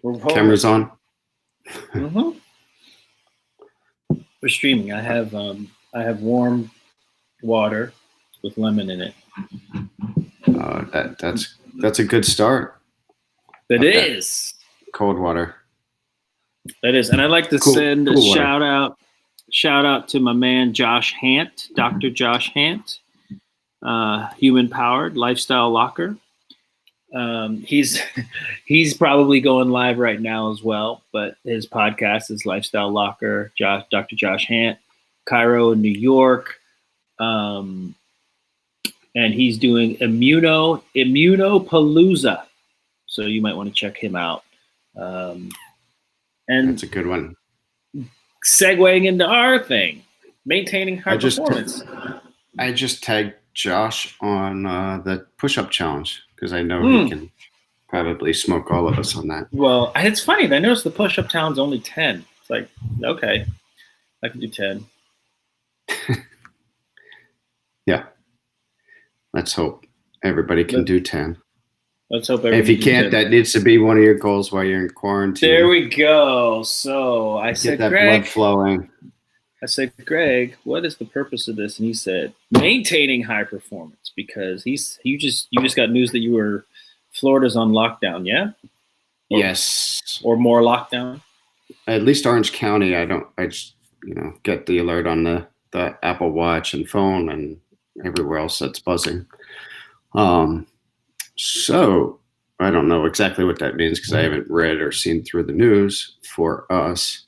We're rolling. Camera's on. Mm-hmm. We're streaming. I have warm water with lemon in it. That's a good start. It is. Cold water. That is, and I'd like to send a shout out to my man Josh Hant, Dr. Josh Hant, Human Powered Lifestyle Locker. He's probably going live right now as well, but his podcast is Lifestyle Locker. Dr. Josh Hant, Cairo, New York, and he's doing Immunopalooza. So you might want to check him out. And that's a good one. Segueing into our thing, maintaining high performance. I just tagged Josh on the push-up challenge because I know he can probably smoke all of us on that. Well, it's funny. I noticed the push-up challenge only 10. It's like, okay, I can do 10. Yeah. Let's hope everybody can do 10. Let's hope if you can't, that needs to be one of your goals while you're in quarantine. There we go. So I said, that Greg, blood flowing. I said, Greg, what is the purpose of this? And he said, maintaining high performance, because you just got news that Florida's on lockdown, yeah? Yes. Or more lockdown. At least Orange County, I just get the alert on the Apple Watch and phone and everywhere else that's buzzing. So I don't know exactly what that means because I haven't read or seen through the news for us,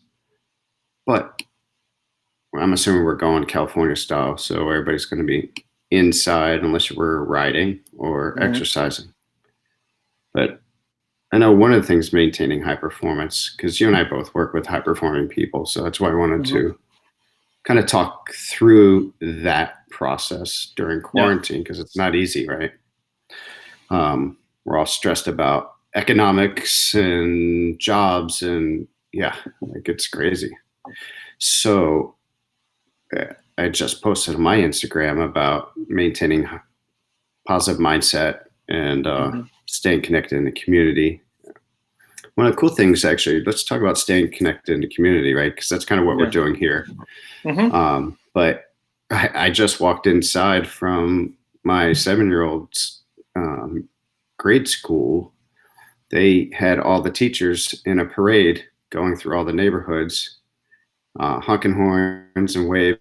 but I'm assuming we're going California style. So everybody's going to be inside unless we're riding or exercising. But I know one of the things maintaining high performance, because you and I both work with high performing people. So that's why I wanted to kind of talk through that process during quarantine, because it's not easy, right? We're all stressed about economics and jobs and it's crazy. So I just posted on my Instagram about maintaining positive mindset and staying connected in the community. One of the cool things, actually, let's talk about staying connected in the community, right? Because that's kind of what we're doing here. But I just walked inside from my 7-year-old's grade school. They had all the teachers in a parade going through all the neighborhoods, honking horns and waving,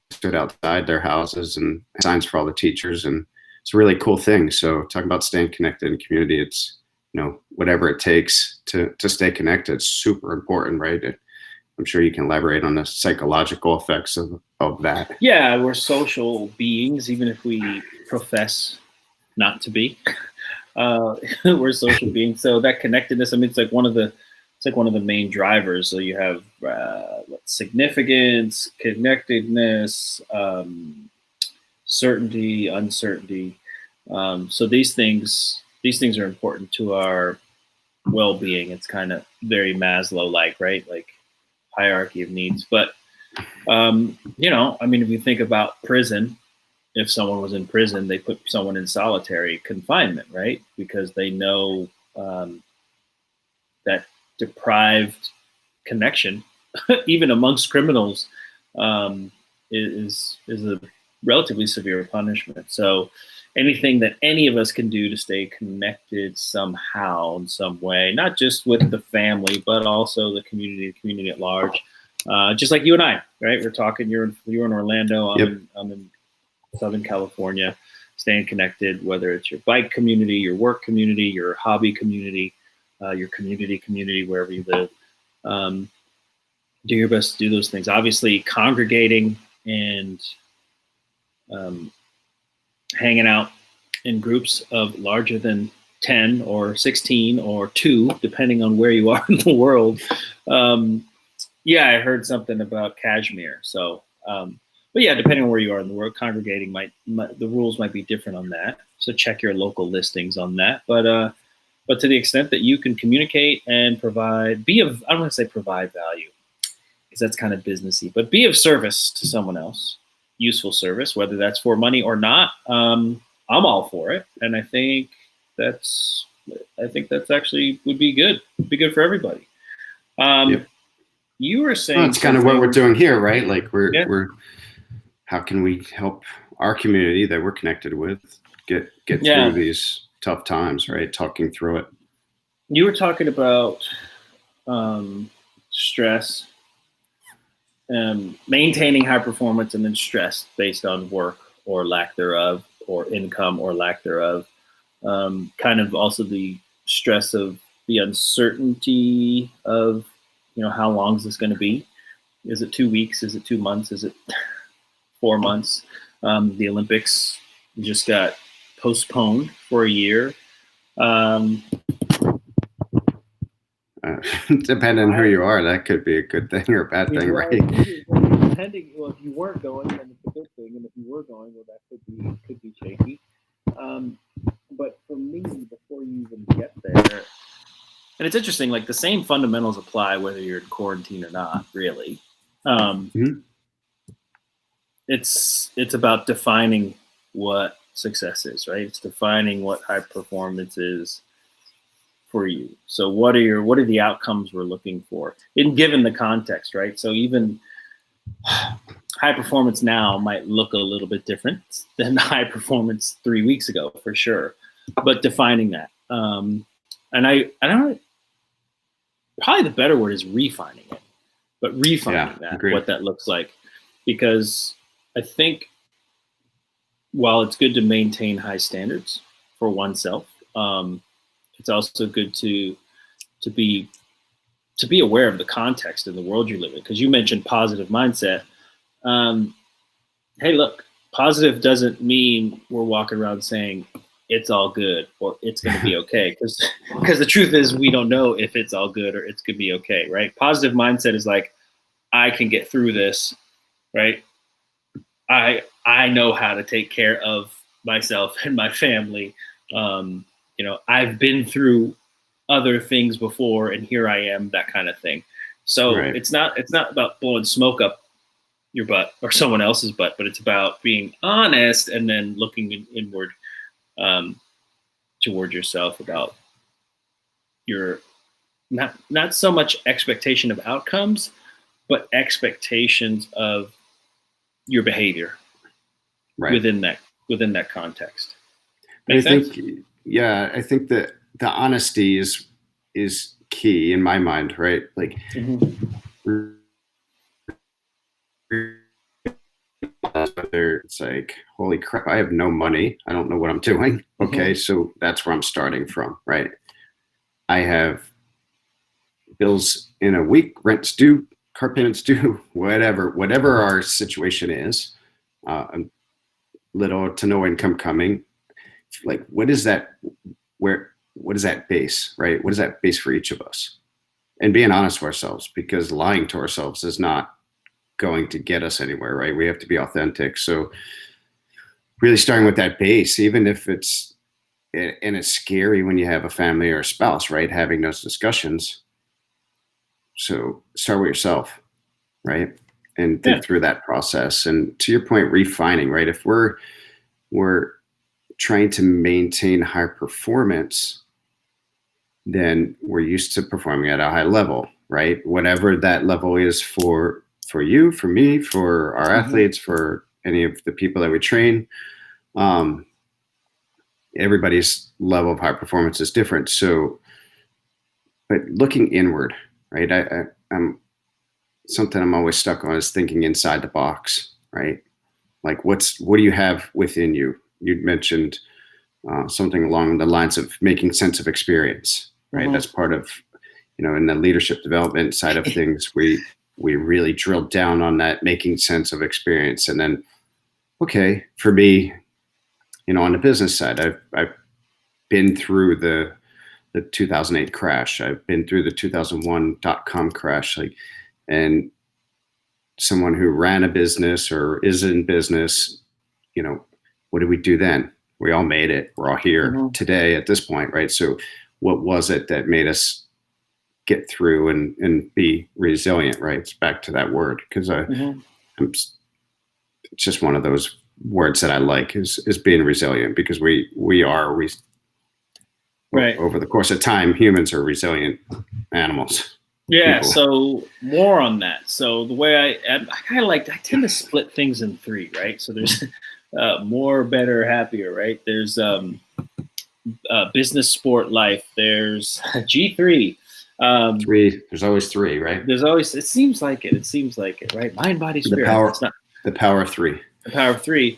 stood outside their houses and signs for all the teachers. And it's a really cool thing. So talking about staying connected in community, it's, whatever it takes to stay connected, it's super important, right? I'm sure you can elaborate on the psychological effects of that. Yeah, we're social beings, even if we profess not to be. We're social beings. So that connectedness, it's like one of the main drivers. So you have significance, connectedness, certainty, uncertainty. So these things are important to our well-being. It's kind of very Maslow-like, right? Like hierarchy of needs. But if you think about prison, if someone was in prison, they put someone in solitary confinement, right? Because they know that deprived connection, even amongst criminals, is a relatively severe punishment. So anything that any of us can do to stay connected somehow in some way, not just with the family, but also the community at large. Just like you and I, right? We're talking, you're in Orlando, I'm in Southern California, staying connected, whether it's your bike community, your work community, your hobby community, your community, wherever you live. Do your best to do those things. Obviously, congregating and hanging out in groups of larger than 10 or 16 or 2, depending on where you are in the world. I heard something about Kashmir. So, depending on where you are in the world, congregating the rules might be different on that. So check your local listings on that. But to the extent that you can communicate and provide, I don't want to say provide value, because that's kind of businessy, but be of service to someone else, useful service, whether that's for money or not. I'm all for it. And I think I think that's actually would be good. Be good for everybody. Yep. You were saying well, it's kind of what we're doing here, right? Like Yeah. we're how can we help our community that we're connected with get Yeah. through these tough times, right? Talking through it. You were talking about stress, maintaining high performance, and then stress based on work or lack thereof, or income or lack thereof. Kind of also the stress of the uncertainty of, how long is this going to be? Is it 2 weeks? Is it 2 months? Is it 4 months? The Olympics just got postponed for a year. Depending on who you are, that could be a good thing or a bad thing, right? Depending, if you weren't going, then it's a good thing, and if you were going, well, that could be shaky. But for me, before you even get there, and it's interesting, like the same fundamentals apply whether you're in quarantine or not, really. It's about defining what success is, right? It's defining what high performance is for you. So what are the outcomes we're looking for given the context, right? So even high performance now might look a little bit different than high performance 3 weeks ago, for sure. But defining that, and I don't. Probably the better word is refining it, but refining what that looks like, because I think while it's good to maintain high standards for oneself, it's also good to be aware of the context and the world you live in. Because you mentioned positive mindset. Hey, look, positive doesn't mean we're walking around saying it's all good or it's going to be okay. Because the truth is we don't know if it's all good or it's going to be okay, right? Positive mindset is like, I can get through this, right? I know how to take care of myself and my family. I've been through other things before, and here I am, that kind of thing. So it's not about blowing smoke up your butt or someone else's butt, but it's about being honest and then looking inward toward yourself about your not so much expectation of outcomes, but expectations of your behavior within that context. I think that the honesty is key in my mind, right? Like whether it's like, holy crap, I have no money, I don't know what I'm doing. Okay, so that's where I'm starting from, right? I have bills in a week, rent's due, car payments due, whatever our situation is, little to no income coming. Like, what is that base, right? What is that base for each of us? And being honest with ourselves, because lying to ourselves is not going to get us anywhere, right? We have to be authentic. So really starting with that base, even if it's scary when you have a family or a spouse, right? Having those discussions. So start with yourself, right? And think through that process. And to your point, refining, right? If we're trying to maintain high performance, then we're used to performing at a high level, right? Whatever that level is for you, for me, for our athletes, for any of the people that we train. Everybody's level of high performance is different. So, but looking inward, right? I'm something I'm always stuck on is thinking inside the box, right? Like what do you have within you? You mentioned something along the lines of making sense of experience, right? That's part of, in the leadership development side of things, we really drilled down on that making sense of experience. And then, okay, for me, on the business side, I've been through the 2008 crash. I've been through the 2001 .com crash, and someone who ran a business or is in business, what did we do then? We all made it. We're all here today at this point, right? So what was it that made us get through and be resilient, right? It's back to that word, because it's just one of those words that I like is being resilient, because we are Right. over the course of time, humans are resilient animals. Yeah. People. So more on that. So the way I kind of I tend to split things in three, right? So there's more, better, happier, right? There's business, sport, life. There's G3. Three. There's always three, right? There's always. It seems like it, right? Mind, body, spirit. The power of three. The power of three.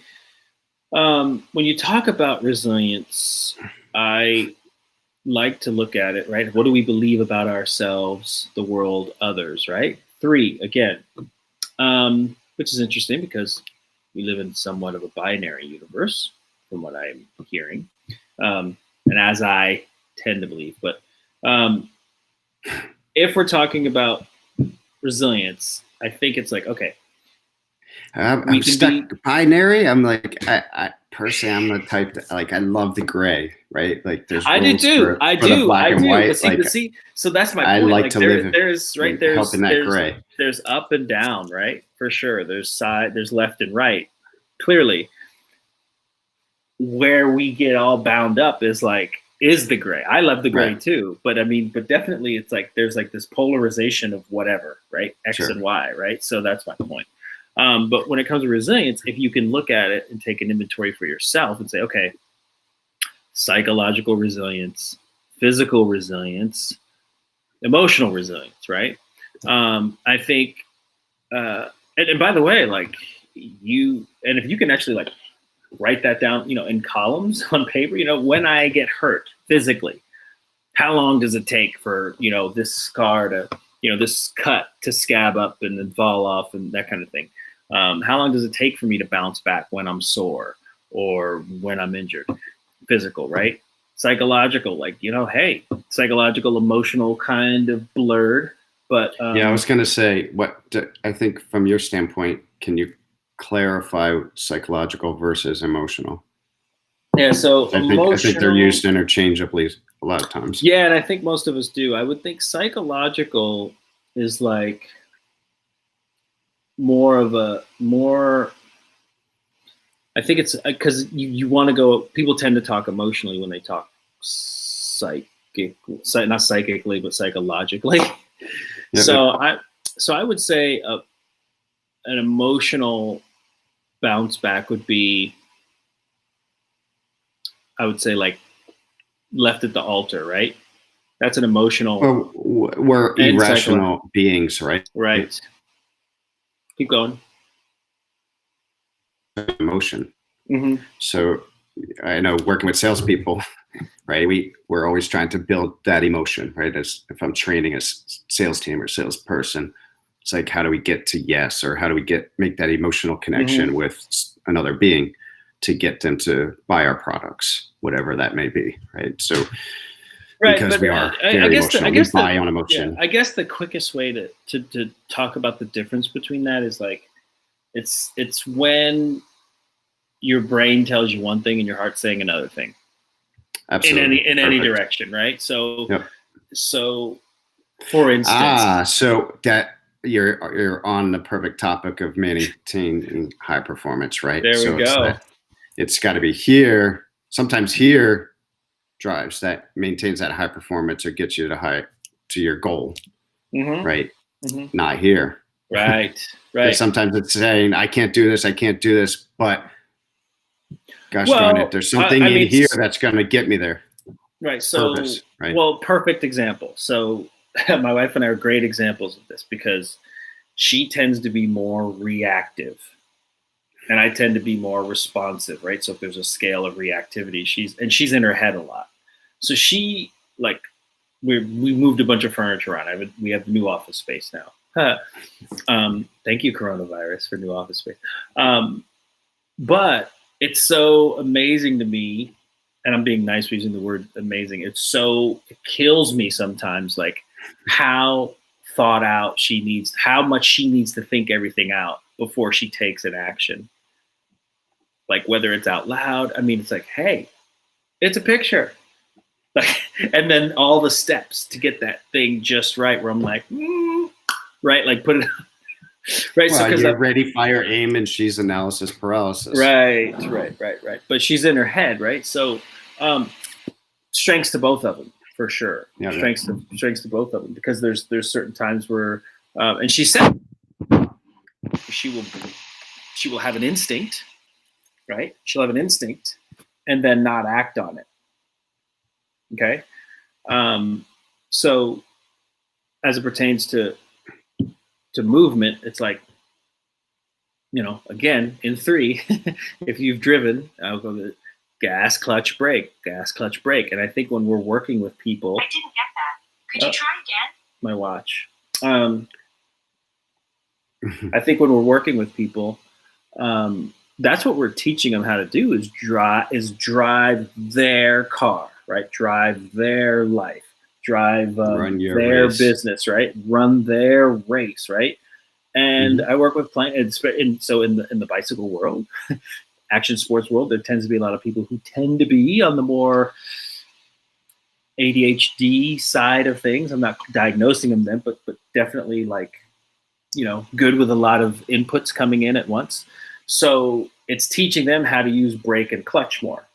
When you talk about resilience, I like to look at it, right? What do we believe about ourselves, the world, others, right? Three, again, which is interesting because we live in somewhat of a binary universe, from what I'm hearing, and as I tend to believe. But if we're talking about resilience, I think it's like, okay, I'm stuck binary. I'm like, I personally, I'm the type that, like, I love the gray, right? Like, there's I do too. I for the do. black I and do. white. But see, so that's my point. I like to live. There's helping that gray. There's up and down, right? For sure. There's left and right. Clearly, where we get all bound up is the gray. I love the gray too, but definitely it's like there's like this polarization of whatever, right? X and Y, right? So that's my point. But when it comes to resilience, if you can look at it and take an inventory for yourself and say, okay, psychological resilience, physical resilience, emotional resilience, right? I think, and by the way, like if you can actually like write that down, in columns on paper, when I get hurt physically, how long does it take for, this scar to, this cut to scab up and then fall off and that kind of thing? How long does it take for me to bounce back when I'm sore or when I'm injured? Physical, right? Psychological, like, hey, psychological, emotional kind of blurred. But I was going to say, I think from your standpoint, can you clarify psychological versus emotional? Yeah, so I think they're used interchangeably a lot of times. Yeah, and I think most of us do. I would think psychological is like I think it's because you want to go, people tend to talk emotionally when they talk not psychically, but psychologically. Yep. So I would say an emotional bounce back would be, I would say, like left at the altar, right? That's an emotional. Well, we're irrational beings, right? Right. Keep going. Emotion. Mm-hmm. So I know working with salespeople, right? We're always trying to build that emotion, right? As if I'm training a sales team or salesperson, it's like, how do we get to yes, or how do we make that emotional connection with another being to get them to buy our products, whatever that may be, right? So because we are very emotional, we buy on emotion. Yeah, I guess the quickest way to talk about the difference between that is like, it's when your brain tells you one thing and your heart's saying another thing. Absolutely. In any direction, right? So, so for instance, so that you're on the perfect topic of maintaining high performance, right? There we go. It's got to be here. Sometimes here drives that, maintains that high performance or gets you to your goal, right? Mm-hmm. Not here. Right. Sometimes it's saying, I can't do this, but gosh darn it, there's something in here that's going to get me there. Right. So, purpose, right? Well, perfect example. So my wife and I are great examples of this because she tends to be more reactive and I tend to be more responsive, right? So if there's a scale of reactivity, she's in her head a lot. So she, like, we moved a bunch of furniture around. We have new office space now. Thank you, coronavirus, for new office space. But it's so amazing to me, and I'm being nice for using the word amazing. It kills me sometimes, like how thought out how much she needs to think everything out before she takes an action. Like whether it's out loud, it's like, hey, it's a picture. Like, and then all the steps to get that thing just right, where I'm like, right, like put it right. Well, so you're ready, fire, aim, and she's analysis paralysis. Right. But she's in her head, right? So strengths to both of them for sure. Yeah, strengths to both of them, because there's certain times where, and she said she will have an instinct, right? She'll have an instinct and then not act on it. Okay. So as it pertains to movement, it's like, again, in 3, if you've driven, I'll go to gas, clutch, brake, gas, clutch, brake. And I think when we're working with people, I didn't get that. Could you try again? My watch. I think when we're working with people, that's what we're teaching them how to do, is drive their car, right? Drive their life, drive their business, right? Run their race, right? And I work with clients, and so in the bicycle world, action sports world, there tends to be a lot of people who tend to be on the more ADHD side of things. I'm not diagnosing them then, but definitely good with a lot of inputs coming in at once. So it's teaching them how to use brake and clutch more,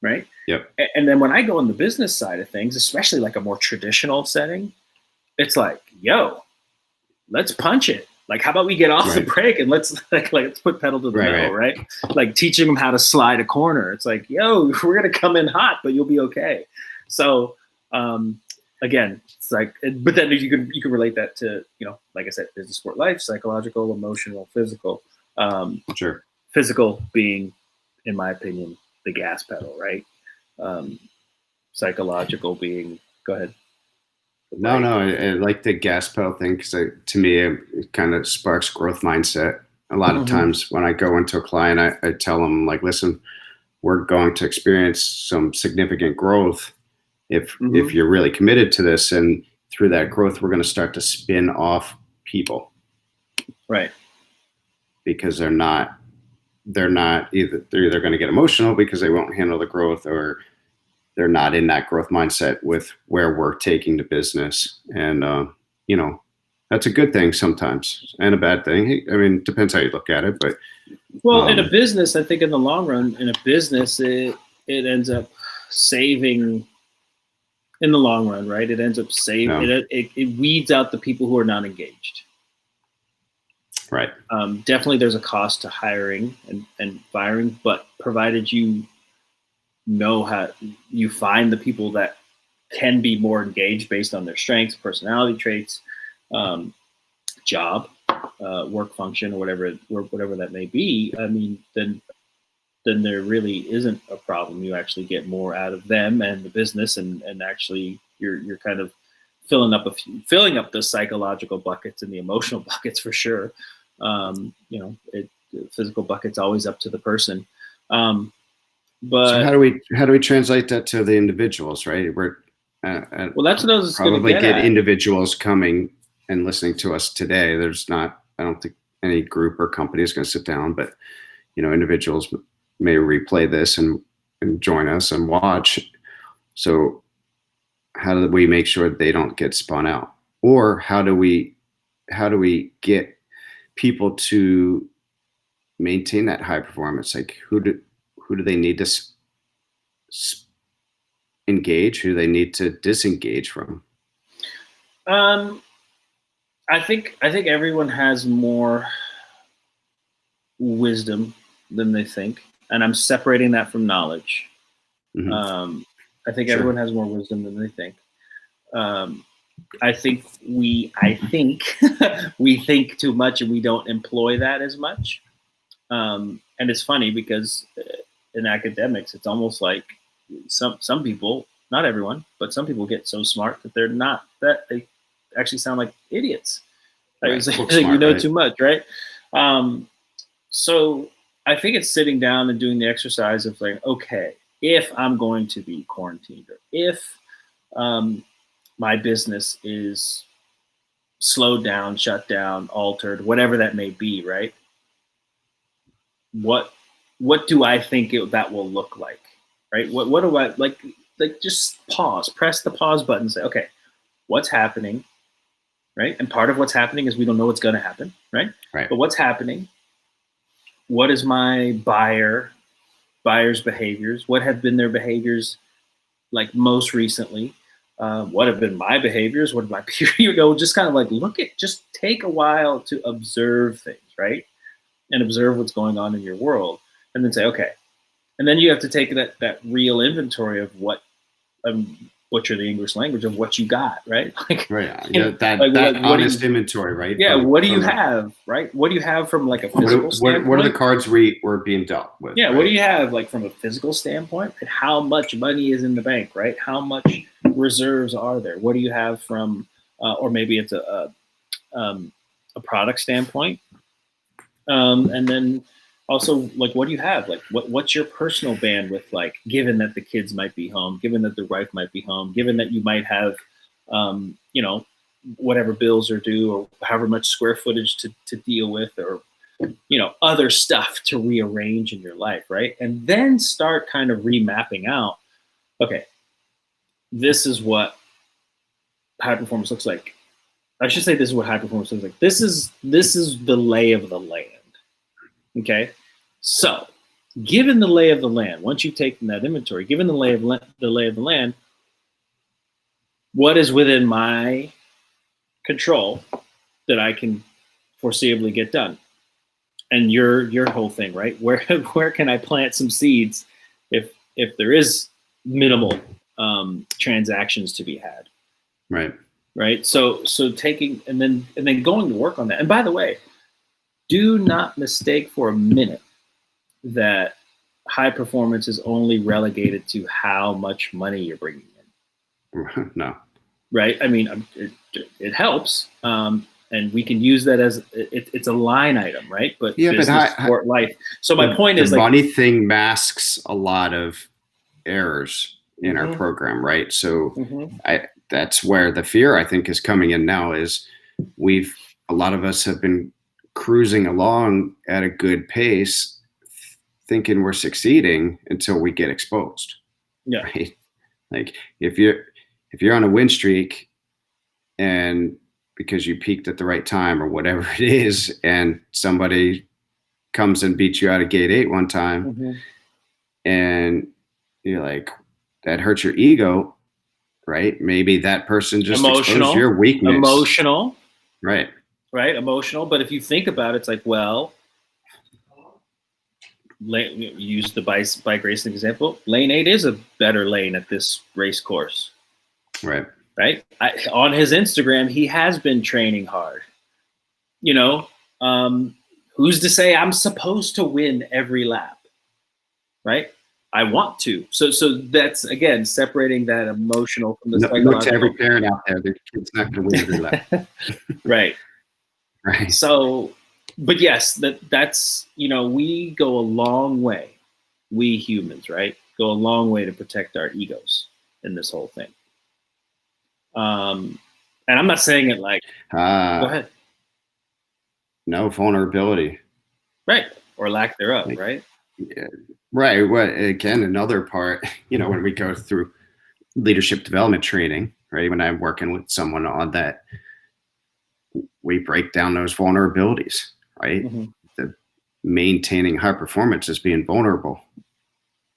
right? Yep. And then when I go on the business side of things, especially like a more traditional setting, it's like, yo, let's punch it. Like, how about we get off the brake and let's put pedal to the metal, right? Like teaching them how to slide a corner. It's like, yo, we're gonna come in hot, but you'll be okay. So again, it's like, but then you can relate that to, like I said, business, sport, life, psychological, emotional, physical. Sure. Physical being, in my opinion, the gas pedal, right? Psychological being, go ahead. No, I like the gas pedal thing, because to me, it kind of sparks growth mindset. A lot of times when I go into a client, I tell them, like, listen, we're going to experience some significant growth if you're really committed to this. And through that growth, we're going to start to spin off people. Right. Because they're either going to get emotional because they won't handle the growth, or they're not in that growth mindset with where we're taking the business. And, that's a good thing sometimes and a bad thing. I mean, depends how you look at it, but. Well, in a business, I think in the long run, it ends up saving in the long run, right? It ends up saving, it weeds out the people who are not engaged. Right. Definitely there's a cost to hiring and firing, but provided you know how you find the people that can be more engaged based on their strengths, personality traits, job, work function, or whatever that may be. I mean, then there really isn't a problem. You actually get more out of them and the business, and actually you're kind of filling up the psychological buckets and the emotional buckets for sure. The physical bucket's always up to the person. But so how do we translate that to the individuals, right? We're well, that's what I was probably get get at. Individuals coming and listening to us today. I don't think any group or company is going to sit down, but individuals may replay this and join us and watch. So how do we make sure they don't get spun out? Or how do we get people to maintain that high performance? Like, who do they need to engage? Who do they need to disengage from? I think everyone has more wisdom than they think, and I'm separating that from knowledge. I think everyone has more wisdom than they think. I think we think too much, and we don't employ that as much. And it's funny because in academics, it's almost like some people, not everyone, but some people get so smart that they actually sound like idiots. Right. Smart, too much, right? So I think it's sitting down and doing the exercise of like, okay, if I'm going to be quarantined, or if my business is slowed down, shut down, altered, whatever that may be, right? What do I think that will look like, right? What do I like? Just press the pause button, and say, okay, what's happening, right? And part of what's happening is we don't know what's going to happen, right? Right. But what's happening? What is my buyer's behaviors? What have been their behaviors like most recently, what have been my behaviors? What have my peers, just kind of like just take a while to observe things, right? And observe what's going on in your world, and then say, okay. And then you have to take that real inventory of what, butcher the English language, of what you got, right? Like, Right. Yeah. like, Honest inventory, right? Yeah. What do you have, right? What do you have from like a physical standpoint? What are the cards we're being dealt with? Yeah. Right? What do you have like from a physical standpoint? And how much money is in the bank, right? How much reserves are there? What do you have from, or maybe it's a product standpoint, and then also, like, what do you have? Like, what's your personal bandwidth like, given that the kids might be home, given that the wife might be home, given that you might have, whatever bills are due, or however much square footage to deal with, or, other stuff to rearrange in your life, right? And then start kind of remapping out, okay, this is what high performance looks like. I should say this is what high performance looks like. This is the lay of the land. Okay, so given the lay of the land, once you've taken that inventory, given the lay of the land, what is within my control that I can foreseeably get done? And your whole thing, right? Where can I plant some seeds if there is minimal transactions to be had? Right. So taking and then going to work on that. And by the way, do not mistake for a minute that high performance is only relegated to how much money you're bringing in. No. Right. I mean, it helps, and we can use that as it's a line item, right? But yeah, business, sport, life. So my point is, the like, money thing masks a lot of errors in our program, right? So that's where the fear, I think, is coming in now. Is a lot of us have been cruising along at a good pace, thinking we're succeeding until we get exposed. Yeah. Right? Like if you're on a win streak, and because you peaked at the right time or whatever it is, and somebody comes and beats you out of gate 8 one time, and you're like, that hurts your ego, right? Maybe that person just exposed your weakness. Emotional. Right. Right, emotional. But if you think about it, it's like, well, use the bike racing example. Lane 8 is a better lane at this race course. Right. Right. On his Instagram, he has been training hard. Who's to say I'm supposed to win every lap? Right. I want to. So that's, again, separating that emotional from the psychological. Look to every parent out there, their kid's not going to win every lap. Right. Right. So, but yes, that's, we go a long way. We humans, right, go a long way to protect our egos in this whole thing. And I'm not saying it like, go ahead. No vulnerability. Right. Or lack thereof, right? Yeah. Right. Well, again, another part, when we go through leadership development training, right, when I'm working with someone on that, we break down those vulnerabilities, right? The maintaining high performance is being vulnerable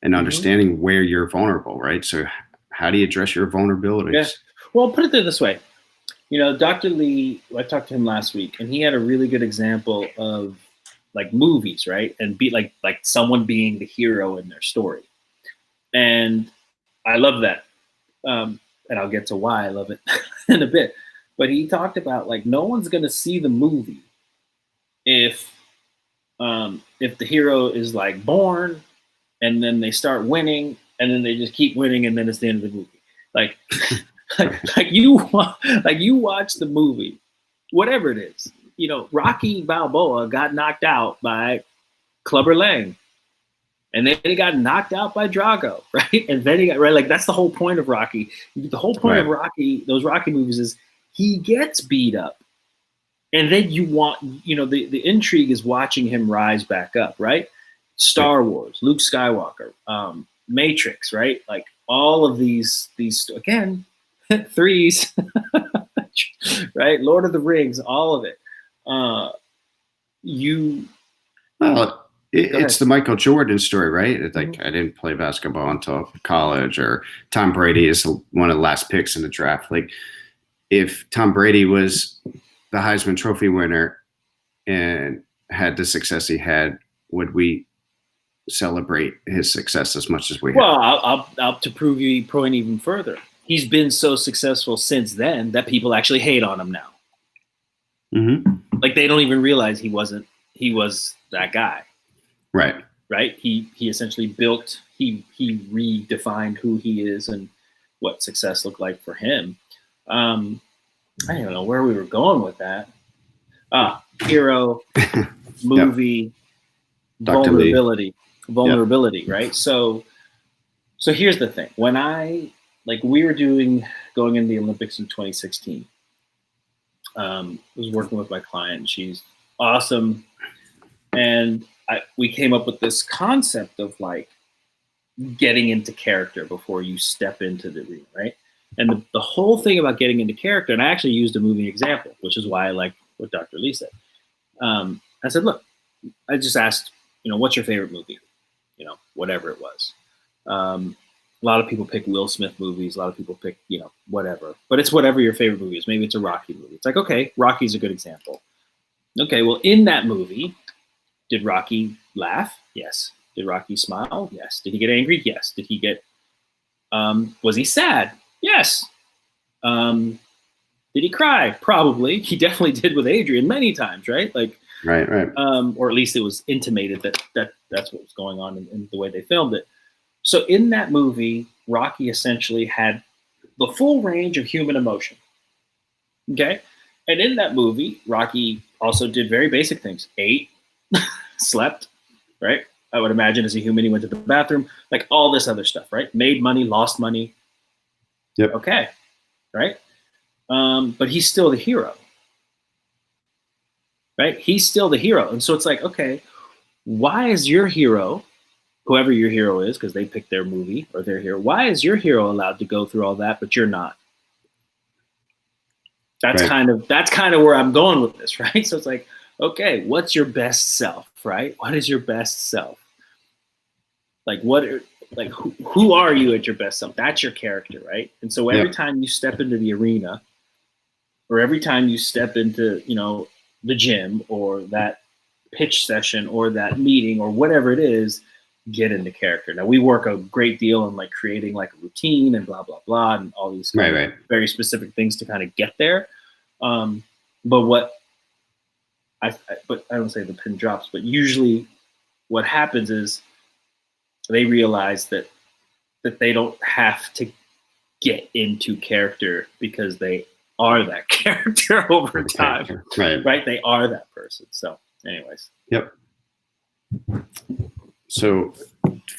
and understanding where you're vulnerable, right? So how do you address your vulnerabilities? Yeah. Well, put it this way. Dr. Lee, I talked to him last week, and he had a really good example of like movies, right? And be like someone being the hero in their story. And I love that. And I'll get to why I love it in a bit. But he talked about, like, no one's going to see the movie if the hero is like born and then they start winning and then they just keep winning and then it's the end of the movie. Like, like you watch the movie, whatever it is. Rocky Balboa got knocked out by Clubber Lang, and then he got knocked out by Drago, right? And then he got right. Like, that's the whole point of Rocky. The whole point of Rocky, those Rocky movies, is he gets beat up, and then you want, the intrigue is watching him rise back up, right? Star Wars, Luke Skywalker, Matrix, right? Like all of these again, threes, right? Lord of the Rings, all of it. It's the Michael Jordan story, right? It's like, I didn't play basketball until college, or Tom Brady is one of the last picks in the draft. Like, if Tom Brady was the Heisman Trophy winner and had the success he had, would we celebrate his success as much as we have? Well, I'll to prove you point even further. He's been so successful since then that people actually hate on him now. Mm-hmm. Like, they don't even realize he was that guy. Right. Right. He essentially he redefined who he is and what success looked like for him. I don't know where we were going with that. Hero, movie, vulnerability, right? So here's the thing. When we were going into the Olympics in 2016, I was working with my client. She's awesome. And we came up with this concept of like getting into character before you step into the arena, right? And the whole thing about getting into character, and I actually used a movie example, which is why I like what Dr. Lee said. I said, look, I just asked, what's your favorite movie? Whatever it was. A lot of people pick Will Smith movies. A lot of people pick, whatever. But it's whatever your favorite movie is. Maybe it's a Rocky movie. It's like, okay, Rocky's a good example. Okay, well, in that movie, did Rocky laugh? Yes. Did Rocky smile? Yes. Did he get angry? Yes. Did he get, was he sad? Yes. Did he cry? Probably. He definitely did with Adrian many times, right? Like, right. Or at least it was intimated that's what was going on in the way they filmed it. So in that movie, Rocky essentially had the full range of human emotion. Okay. And in that movie, Rocky also did very basic things. Ate, slept, right? I would imagine as a human, he went to the bathroom, like all this other stuff, right? Made money, lost money. Yep. Okay. Right. But he's still the hero. Right? He's still the hero. And so it's like, okay, why is your hero, whoever your hero is, because they picked their movie or their hero, why is your hero allowed to go through all that, but you're not? That's right. kind of where I'm going with this, right? So it's like, okay, what's your best self, right? What is your best self? Like, who are you at your best self? That's your character, right? And so every time you step into the arena, or every time you step into, the gym or that pitch session or that meeting or whatever it is, get into character. Now, we work a great deal on like creating like a routine and blah, blah, blah, and all these very specific things to kind of get there. But I don't say the pin drops, but usually what happens is they realize that they don't have to get into character because they are that character over time. Right? They are that person. So anyways. Yep. So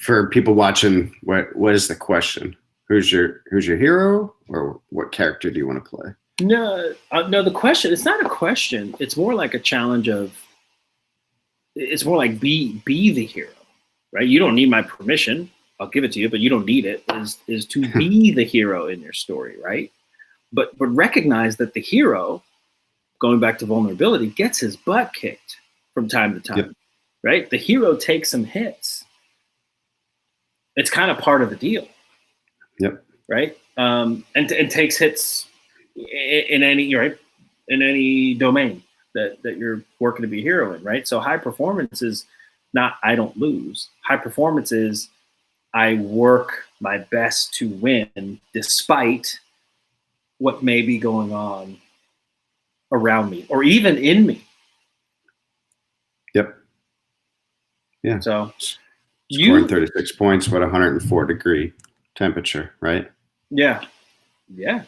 for people watching, what is the question? Who's your hero, or what character do you want to play? No, the question, it's not a question. It's more like a challenge it's more like be the hero, right? You don't need my permission. I'll give it to you, but you don't need it, is to be the hero in your story, right? But recognize that the hero, going back to vulnerability, gets his butt kicked from time to time, right? The hero takes some hits. It's kind of part of the deal. Yep. Right. And takes hits in any domain that you're working to be a hero in, right? So high performance is not I don't lose. High performance is I work my best to win despite what may be going on around me or even in me. Yep. Yeah. So scoring 36 points with 104 degree temperature, right? Yeah. Yeah.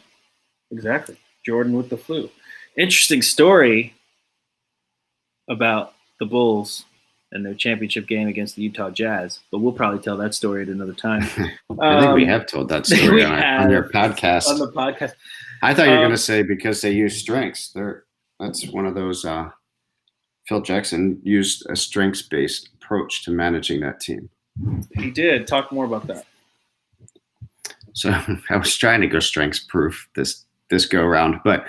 Exactly. Jordan with the flu. Interesting story about the Bulls and their championship game against the Utah Jazz, but we'll probably tell that story at another time. I think we have told that story on your podcast. On the podcast. I thought you were going to say because they use strengths. That's one of those. Phil Jackson used a strengths-based approach to managing that team. He did. Talk more about that. So I was trying to go strengths proof this go around, but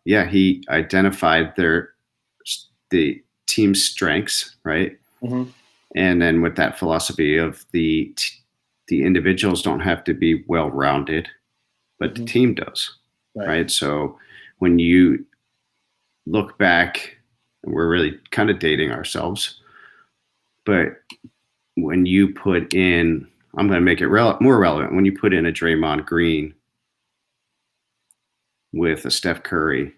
he identified the team's strengths, right? Mm-hmm. And then with that philosophy of the individuals don't have to be well-rounded, but the team does, right? So when you look back, and we're really kind of dating ourselves, but when you put in, I'm going to make it more relevant, when you put in a Draymond Green with a Steph Curry,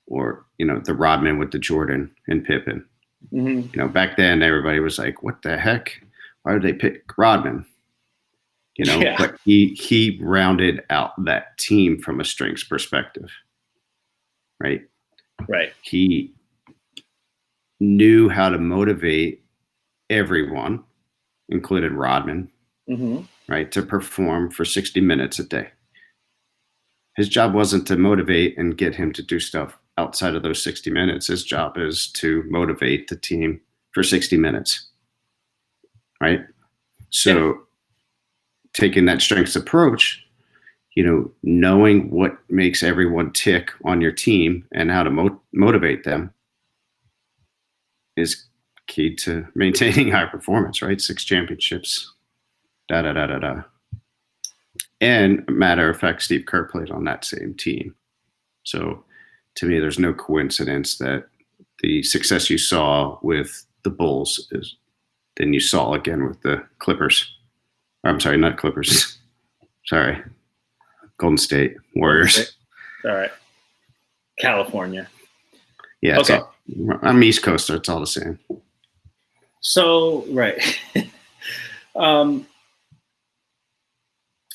or, the Rodman with the Jordan and Pippen. Mm-hmm. Back then everybody was like, what the heck? Why did they pick Rodman? But he rounded out that team from a strengths perspective, right? Right. He knew how to motivate everyone, including Rodman, right, to perform for 60 minutes a day. His job wasn't to motivate and get him to do stuff outside of those 60 minutes. His job is to motivate the team for 60 minutes, right? So taking that strengths approach, knowing what makes everyone tick on your team and how to motivate them is key to maintaining high performance, right? 6 championships, And matter of fact, Steve Kerr played on that same team. So to me, there's no coincidence that the success you saw with the Bulls is then you saw again with the Clippers. I'm sorry, not Clippers. Sorry. Golden State Warriors. All right. California. Yeah. Okay. I'm East Coaster. It's all the same. So, right.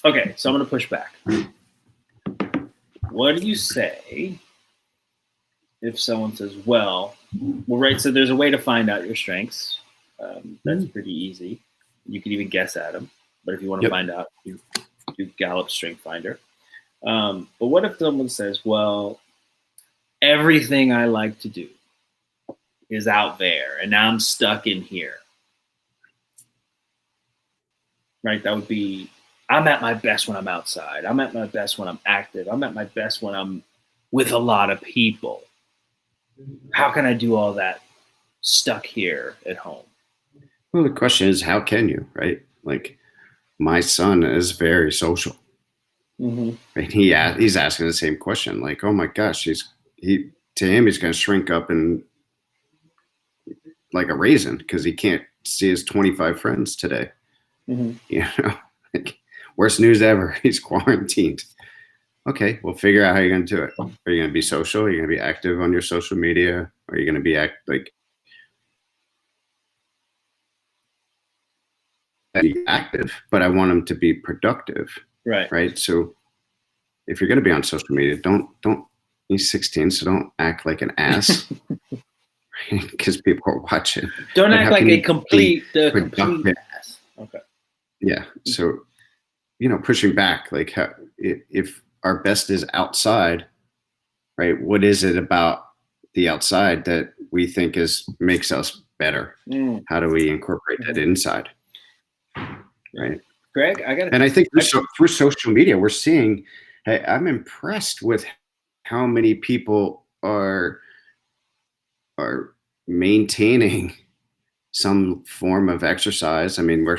Okay. So I'm going to push back. What do you say if someone says, well, right. So there's a way to find out your strengths. That's pretty easy. You can even guess at them. But if you want to find out, you do Gallup Strength Finder. But what if someone says, well, everything I like to do is out there and now I'm stuck in here? Right? That would be, I'm at my best when I'm outside. I'm at my best when I'm active. I'm at my best when I'm with a lot of people. How can I do all that stuck here at home? Well, the question is, how can you, right? Like, my son is very social. And he's asking the same question. Like, oh my gosh, he's going to shrink up and like a raisin because he can't see his 25 friends today. Like, worst news ever. He's quarantined. Okay, well, figure out how you're going to do it. Are you going to be social? Are you going to be active on your social media? Are you going to be active, but I want him to be productive. Right. So if you're going to be on social media, don't, he's 16, so don't act like an ass because people are watching. Don't act like a complete ass. Okay. Yeah. So, pushing back, like if our best is outside, right? What is it about the outside that we think makes us better? How do we incorporate that inside? Right. Greg, and I think through social media, we're seeing, hey, I'm impressed with how many people are maintaining some form of exercise. I mean, we're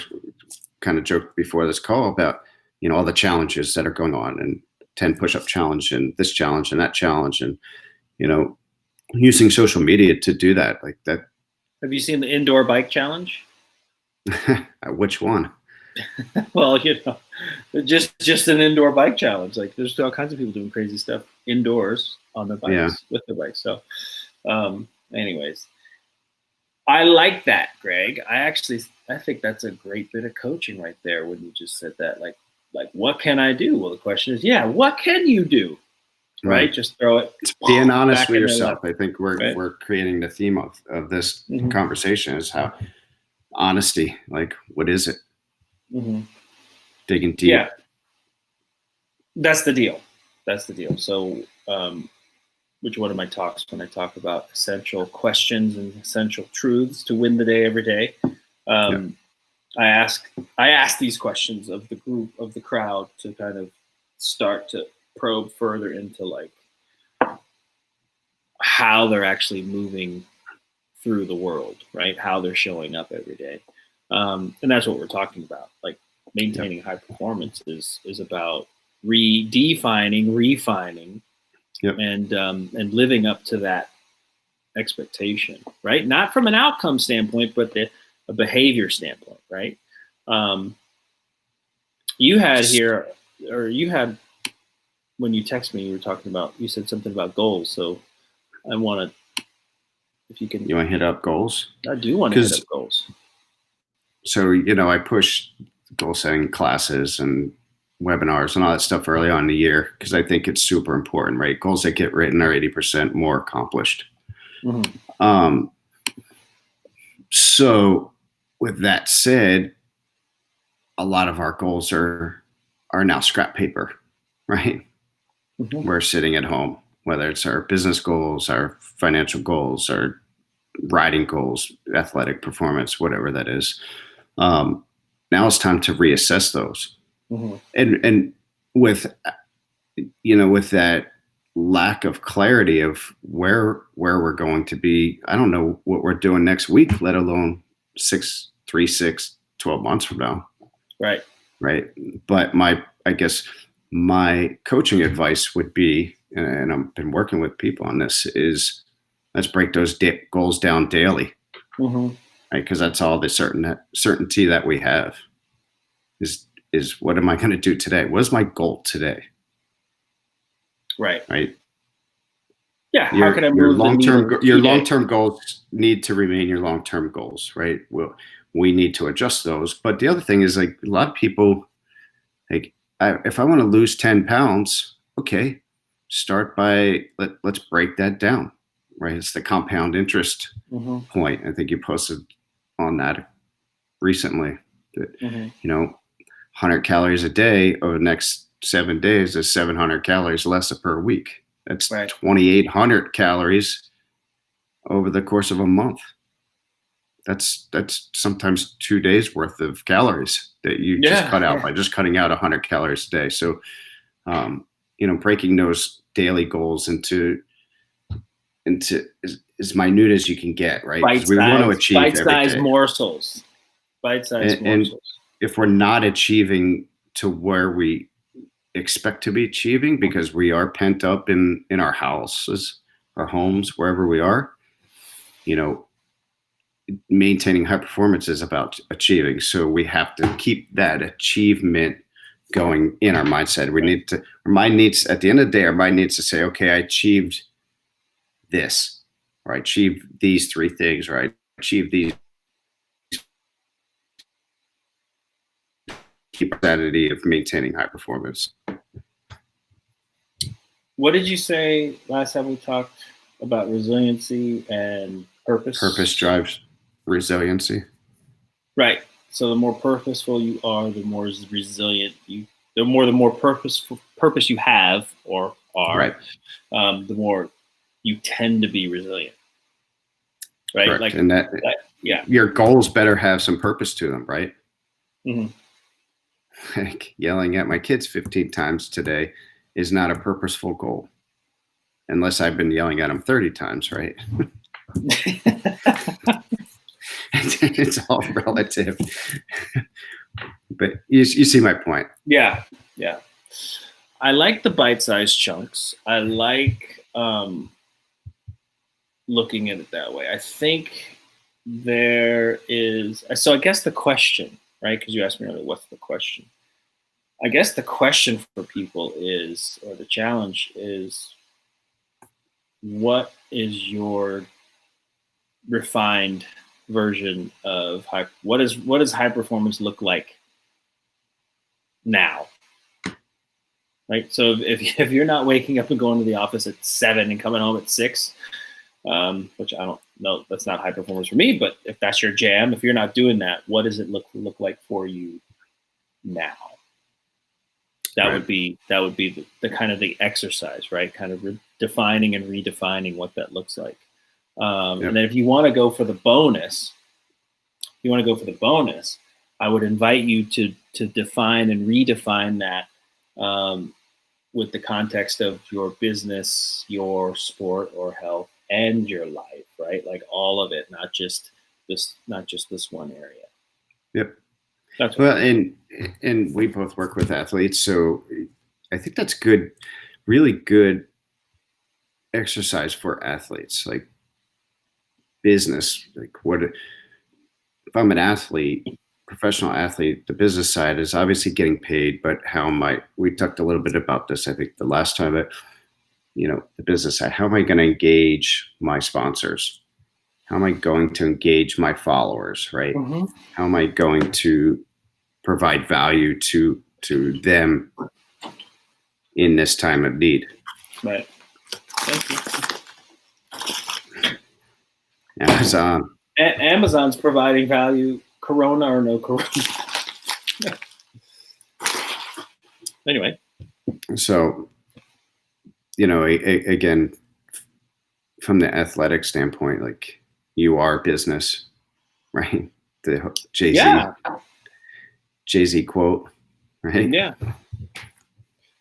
kind of joked before this call about, all the challenges that are going on, and 10 push-up challenge and this challenge and that challenge, and, using social media to do that, like that. Have you seen the indoor bike challenge? Which one? Well, just an indoor bike challenge. Like, there's all kinds of people doing crazy stuff indoors on their bikes with their bikes. So, anyways, I like that, Greg. I think that's a great bit of coaching right there when you just said that. Like, what can I do? Well, the question is, what can you do? Right? Just throw it. It's being honest with yourself. I think we're creating the theme of this conversation is how honesty. Like, what is it? Digging deep. Yeah, that's the deal. So, which one of my talks when I talk about essential questions and essential truths to win the day every day? I ask these questions of the group, of the crowd, to kind of start to probe further into like how they're actually moving through the world, right? How they're showing up every day. And that's what we're talking about. Like maintaining high performance is about redefining, refining, and living up to that expectation, right? Not from an outcome standpoint, but a behavior standpoint, right? You had when you text me, you said something about goals. So I want to, if you can. You want to hit up goals? I do want to hit up goals. So, I push goal setting classes and webinars and all that stuff early on in the year because I think it's super important, right? Goals that get written are 80% more accomplished. Mm-hmm. So with that said, a lot of our goals are now scrap paper, right? Mm-hmm. We're sitting at home, whether it's our business goals, our financial goals, our writing goals, athletic performance, whatever that is. Now it's time to reassess those. Mm-hmm. And with that lack of clarity of where we're going to be, I don't know what we're doing next week, let alone 12 months from now. Right. But I guess my coaching advice would be, and I've been working with people on this, is let's break those goals down daily. Mm-hmm. Right? Because that's all the certainty that we have is what am I going to do today? What is my goal today? Right. Yeah. How can I move your long-term goals need to remain your long-term goals, right? We need to adjust those. But the other thing is, like, a lot of people, like, if I want to lose 10 pounds, okay, start by let's break that down, right? It's the compound interest point. I think you posted on that recently that 100 calories a day over the next 7 days is 700 calories less per week. That's 2,800 calories over the course of a month. That's sometimes 2 days worth of calories that you just cut out by just cutting out 100 calories a day. So, breaking those daily goals into as minute as you can get, right? Because we want to achieve bite-sized morsels. And if we're not achieving to where we expect to be achieving because we are pent up in our houses, our homes, wherever we are, maintaining high performance is about achieving. So we have to keep that achievement going in our mindset. Our mind needs, at the end of the day, our mind needs to say, okay, I achieved this, or I achieved these 3 things, or I achieved these. Keep sanity of maintaining high performance. What did you say last time we talked about resiliency and purpose? Purpose drives resiliency. Right. So the more purposeful you are, the more resilient the more purpose you have or are, right. The more you tend to be resilient. Right. Correct. And that your goals better have some purpose to them, right? Mm-hmm. Like yelling at my kids 15 times today is not a purposeful goal unless I've been yelling at them 30 times, right? It's all relative. But you see my point. Yeah. I like the bite-sized chunks. I like looking at it that way. I think there is, so I guess the question, right? Because you asked me earlier, what's the question? I guess the question for people is, or the challenge is, what is your refined version of what does high performance look like now? Right. So if you're not waking up and going to the office at 7 and coming home at 6, which I don't know, that's not high performance for me, but if that's your jam, if you're not doing that, what does it look like for you now? That would be the kind of the exercise, right? Kind of defining and redefining what that looks like. And then if you want to go for the bonus, I would invite you to define and redefine that with the context of your business, your sport or health, and your life, right? Like all of it, not just this one area. Yep. That's Well, and we both work with athletes, so I think that's good, really good exercise for athletes, like business. Like what if I'm an athlete, professional athlete, the business side is obviously getting paid, but we talked a little bit about this, I think the last time, that, the business side, how am I going to engage my sponsors? How am I going to engage my followers, right? Mm-hmm. How am I going to provide value to them in this time of need? Right. Thank you. Amazon. Amazon's providing value, Corona or no Corona. Anyway. So, again, from the athletic standpoint, like you are business, right? The Jay-Z quote, right? Yeah.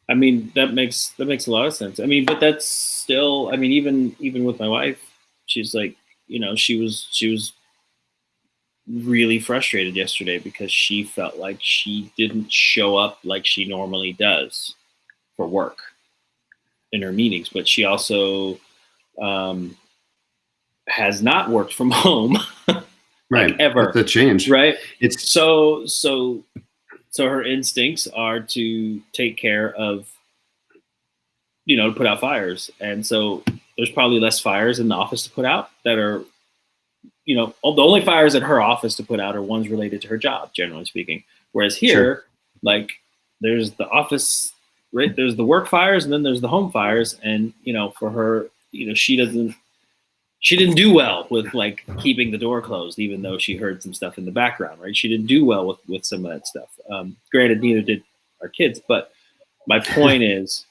I mean, that makes a lot of sense. I mean, but that's still, I mean, even with my wife, she's like, she was really frustrated yesterday because she felt like she didn't show up like she normally does for work in her meetings, but she also has not worked from home Right. ever. That's a change. Right. It's so her instincts are to take care of, to put out fires. And so there's probably less fires in the office to put out that are, the only fires at her office to put out are ones related to her job, generally speaking. Whereas here, Sure. like there's the office, right? There's the work fires and then there's the home fires. And, for her, she didn't do well with like keeping the door closed, even though she heard some stuff in the background, right? She didn't do well with some of that stuff. Granted, neither did our kids, but my point is,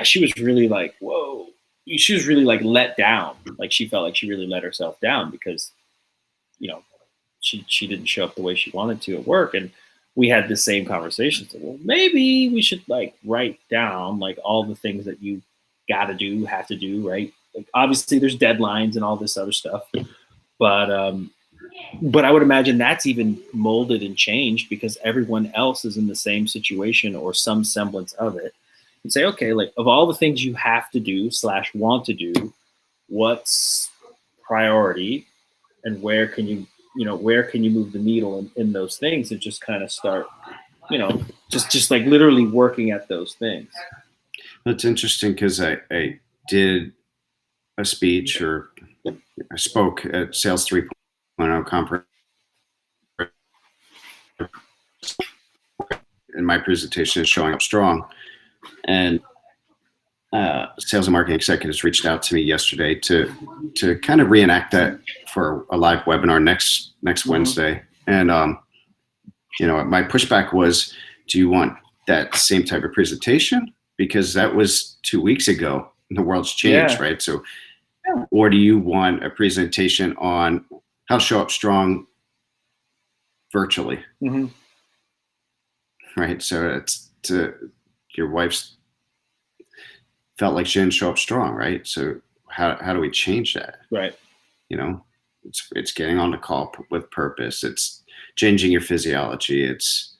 she was really like, whoa. She was really like let down. Like she felt like she really let herself down because, she didn't show up the way she wanted to at work. And we had the same conversation. So, well, maybe we should like write down like all the things that you got to do, have to do, right? Like obviously there's deadlines and all this other stuff, but I would imagine that's even molded and changed because everyone else is in the same situation or some semblance of it. And say, okay, like of all the things you have to do / want to do, what's priority and where can you move the needle in those things and just kind of start, just like literally working at those things. That's interesting because I did a speech or I spoke at Sales 3.0 conference. And my presentation is showing up strong. And sales and marketing executives reached out to me yesterday to kind of reenact that for a live webinar next Mm-hmm. Wednesday. And my pushback was, do you want that same type of presentation? Because that was 2 weeks ago. And the world's changed, right? So, or do you want a presentation on how to show up strong virtually? Mm-hmm. Right. So it's your wife's felt like she didn't show up strong, right? So how do we change that? Right. It's getting on the call with purpose. It's changing your physiology. It's,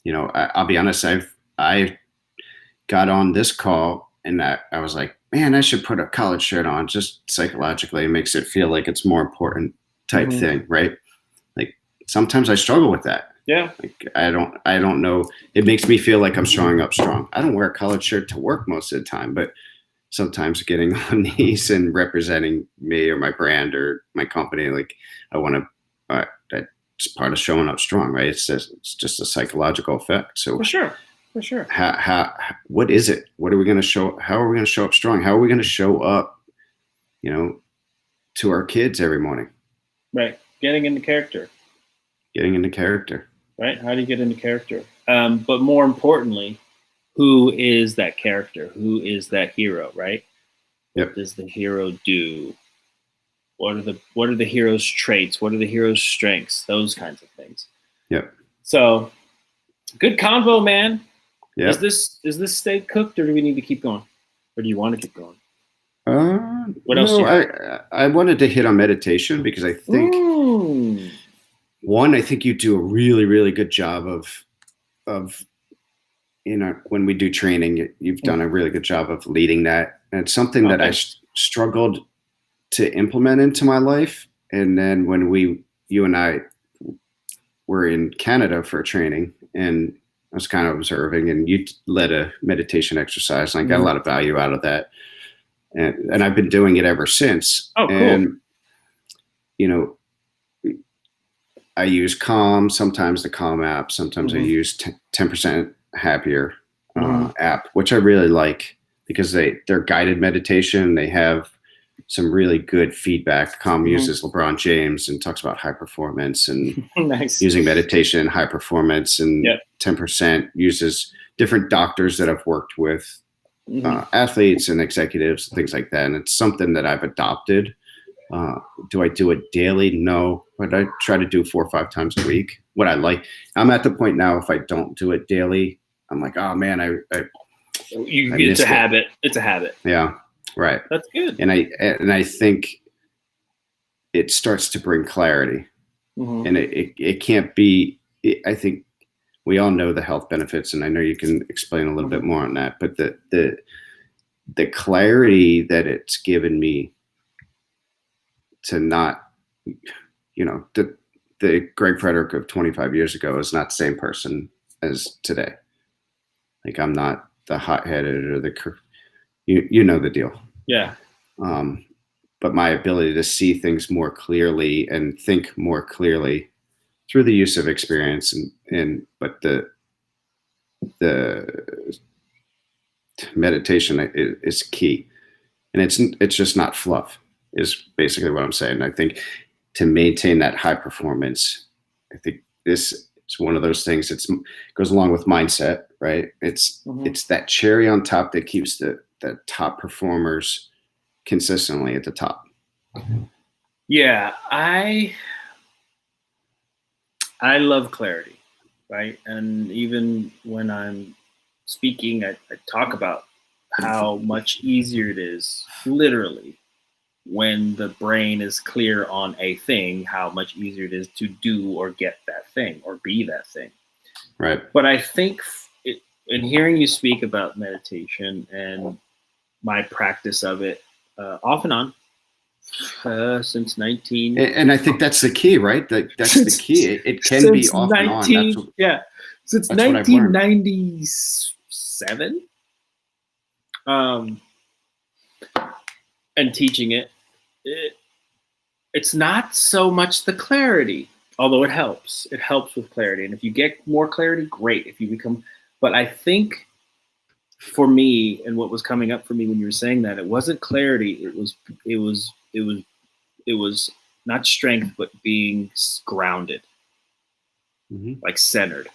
I'll be honest, I got on this call and I was like, man, I should put a collared shirt on just psychologically. It makes it feel like it's more important type Mm-hmm. thing, right? Like sometimes I struggle with that. Yeah. Like I don't know. It makes me feel like I'm showing up strong. I don't wear a collared shirt to work most of the time, but sometimes getting on these and representing me or my brand or my company, like I want to, that's part of showing up strong, right? It's just a psychological effect. So For sure. What is it? What are we going to show? How are we going to show up strong? How are we going to show up, to our kids every morning? Right. Getting into character. Right. How do you get into character? But more importantly, who is that character? Who is that hero? Right. Yep. What does the hero do? What are the hero's traits? What are the hero's strengths? Those kinds of things. Yep. So good convo, man. Yep. Is this steak cooked or do we need to keep going? Or do you want to keep going? What else do you have? I wanted to hit on meditation because I think one, I think you do a really, really good job of when we do training, you've done a really good job of leading that. And it's something that I struggled to implement into my life. And then when you and I were in Canada for training, and I was kind of observing, and you led a meditation exercise, and I got a lot of value out of that. And I've been doing it ever since. Oh, cool. And, I use Calm, sometimes the Calm app, sometimes I use 10% Happier app, which I really like because they're guided meditation. They have some really good feedback. Calm uses LeBron James and talks about high performance and using meditation and high performance, and 10% uses different doctors that I've worked with, athletes and executives, things like that. And it's something that I've adopted. Do I do it daily? No, but I try to do 4 or 5 times a week. What I like, I'm at the point now, if I don't do it daily, I'm like, oh man, it's a habit. It's a habit. Yeah. Right. That's good. And I think it starts to bring clarity, and it can't be, I think we all know the health benefits, and I know you can explain a little bit more on that, but the clarity that it's given me to not, the Gregg Frederick of 25 years ago is not the same person as today. Like, I'm not the hot-headed or you know the deal. Yeah. But my ability to see things more clearly and think more clearly through the use of experience but the meditation is key, and it's just not fluff, is basically what I'm saying. I think to maintain that high performance, I think this is one of those things. It goes along with mindset, right? It's that cherry on top that keeps the top performers consistently at the top. Yeah, I love clarity, right? And even when I'm speaking, I talk about how much easier it is, literally, when the brain is clear on a thing, how much easier it is to do or get that thing or be that thing. Right. But I think in hearing you speak about meditation and my practice of it, off and on, since 19. And I think that's the key, right? That's the key. It can be off and on. Since 1997. And teaching it's not so much the clarity, although it helps. It helps with clarity. And if you get more clarity, great. But I think for me, and what was coming up for me when you were saying that, it wasn't clarity. It was not strength, but being grounded, like centered.